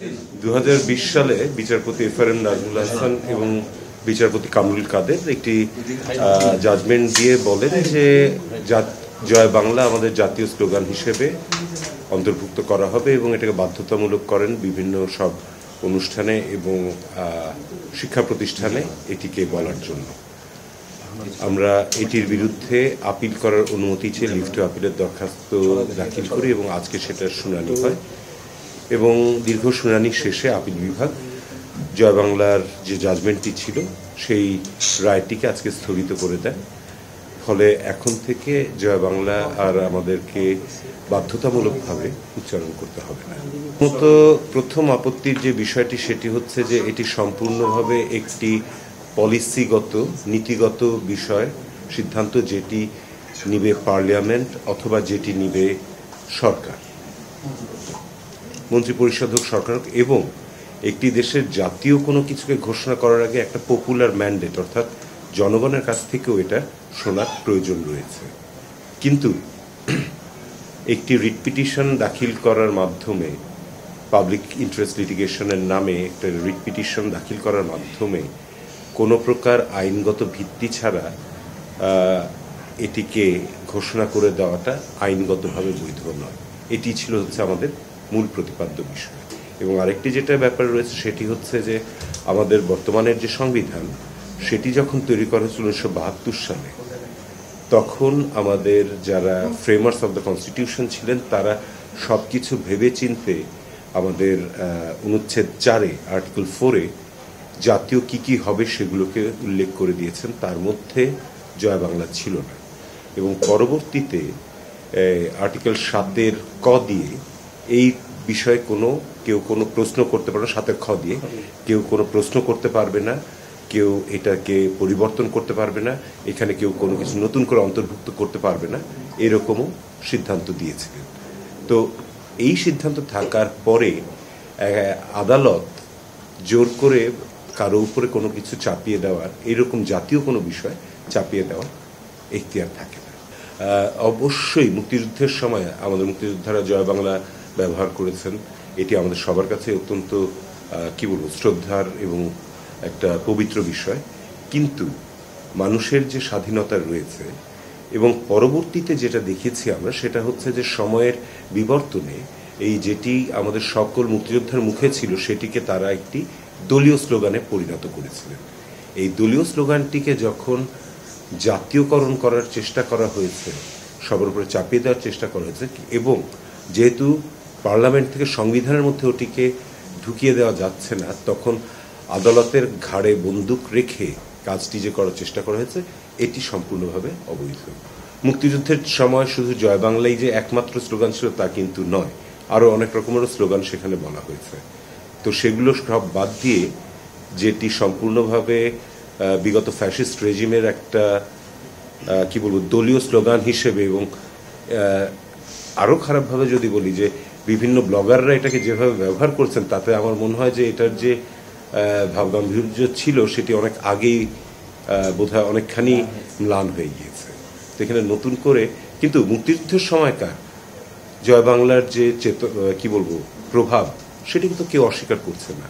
2020 সালে বিচারপতি এফআরএম নাজমুল হাসান এবং বিচারপতি কামরুল কাদের একটি জাজমেন্ট দিয়ে বলেন যে জয় বাংলা আমাদের জাতীয় স্লোগান হিসেবে অন্তর্ভুক্ত করা হবে এবং এটাকে বাধ্যতামূলক করেন বিভিন্ন সব অনুষ্ঠানে এবং শিক্ষা প্রতিষ্ঠানে এটিকে বলার জন্য। আমরা এটির বিরুদ্ধে আপিল করার অনুমতি চেয়ে লিভ টু আপিলের দরখাস্ত দাখিল করি এবং আজকে সেটার শুনানি হয় এবং দীর্ঘ শুনানি শেষে আপিল বিভাগ জয় বাংলার যে জাজমেন্টটি ছিল সেই রায়টিকে আজকে স্থগিত করে দেয়। ফলে এখন থেকে জয় বাংলা আর আমাদেরকে বাধ্যতামূলকভাবে উচ্চারণ করতে হবে না। প্রথম আপত্তির যে বিষয়টি সেটি হচ্ছে যে এটি সম্পূর্ণভাবে একটি পলিসিগত নীতিগত বিষয় সিদ্ধান্ত, যেটি নিবে পার্লামেন্ট অথবা যেটি নিবে সরকার, মন্ত্রিপরিষদ হোক, সরকার হোক, এবং একটি দেশের জাতীয় কোনো কিছুকে ঘোষণা করার আগে একটা পপুলার ম্যান্ডেট অর্থাৎ জনগণের কাছ থেকেও এটা শোনার প্রয়োজন রয়েছে। কিন্তু একটি রিট পিটিশন দাখিল করার মাধ্যমে, পাবলিক ইন্টারেস্ট লিটিগেশনের নামে একটা রিট পিটিশন দাখিল করার মাধ্যমে কোনো প্রকার আইনগত ভিত্তি ছাড়া এটিকে ঘোষণা করে দেওয়াটা আইনগতভাবে বৈধ নয়। এটি ছিল আমাদের মূল প্রতিপাদ্য বিষয়। এবং আরেকটি যেটা ব্যাপার রয়েছে সেটি হচ্ছে যে আমাদের বর্তমানের যে সংবিধান সেটি যখন তৈরি করা হয়েছিল 1972 সালে, তখন আমাদের যারা ফ্রেমার্স অফ দ্য কনস্টিটিউশন ছিলেন তারা সব কিছু ভেবে চিনতে আমাদের অনুচ্ছেদ 4-এ আর্টিকেল 4-এ জাতীয় কি হবে সেগুলোকে উল্লেখ করে দিয়েছেন, তার মধ্যে জয় বাংলা ছিল না। এবং পরবর্তীতে আর্টিকেল 7-এর ক দিয়ে এই বিষয়ে কেউ কোনো প্রশ্ন করতে পারবে না, 7-এর খ দিয়ে কেউ কোনো প্রশ্ন করতে পারবে না, কেউ এটাকে পরিবর্তন করতে পারবে না, এখানে কেউ কোনো কিছু নতুন করে অন্তর্ভুক্ত করতে পারবে না, এরকমও সিদ্ধান্ত দিয়েছিলেন। তো এই সিদ্ধান্ত থাকার পরে আদালত জোর করে কারো উপরে কোনো কিছু চাপিয়ে দেওয়ার, এরকম জাতীয় কোনো বিষয় চাপিয়ে দেওয়ার এখতিয়ার থাকে না। অবশ্যই মুক্তিযুদ্ধের সময় আমাদের মুক্তিযোদ্ধারা জয় বাংলা ব্যবহার করেছেন, এটি আমাদের সবার কাছে অত্যন্ত শ্রদ্ধার এবং একটা পবিত্র বিষয়। কিন্তু মানুষের যে স্বাধীনতা রয়েছে এবং পরবর্তীতে যেটা দেখেছি আমরা সেটা হচ্ছে যে সময়ের বিবর্তনে এই যেটি আমাদের সকল মুক্তিযোদ্ধার মুখে ছিল সেটিকে তারা একটি দলীয় স্লোগানে পরিণত করেছিলেন। এই দলীয় স্লোগানটিকে যখন জাতীয়করণ করার চেষ্টা করা হয়েছে, সবার উপরে চাপিয়ে দেওয়ার চেষ্টা করা হয়েছে, এবং যেহেতু পার্লামেন্ট থেকে সংবিধানের মধ্যে ওটিকে ঢুকিয়ে দেওয়া যাচ্ছে না, তখন আদালতের ঘাড়ে বন্দুক রেখে কাজটি যে করার চেষ্টা করা হয়েছে এটি সম্পূর্ণভাবে অবৈধ। মুক্তিযুদ্ধের সময় শুধু জয় বাংলাই যে একমাত্র স্লোগান ছিল তা কিন্তু নয়, আরও অনেক রকমেরও স্লোগান সেখানে বলা হয়েছে। তো সেগুলো সব বাদ দিয়ে যেটি সম্পূর্ণভাবে বিগত ফ্যাসিস্ট রেজিমের একটা দলীয় স্লোগান হিসেবে, এবং আরও খারাপভাবে যদি বলি যে বিভিন্ন ব্লগাররা এটাকে যেভাবে ব্যবহার করছেন, তাতে আমার মনে হয় যে এটার যে ভাবগাম্ভীর্য ছিল সেটি অনেক আগেই বোধহয় অনেকখানি ম্লান হয়ে গিয়েছে। তো এখানে নতুন করে, কিন্তু মুক্তিযুদ্ধের সময়কার জয় বাংলার যে প্রভাব সেটি কিন্তু কেউ অস্বীকার করছে না।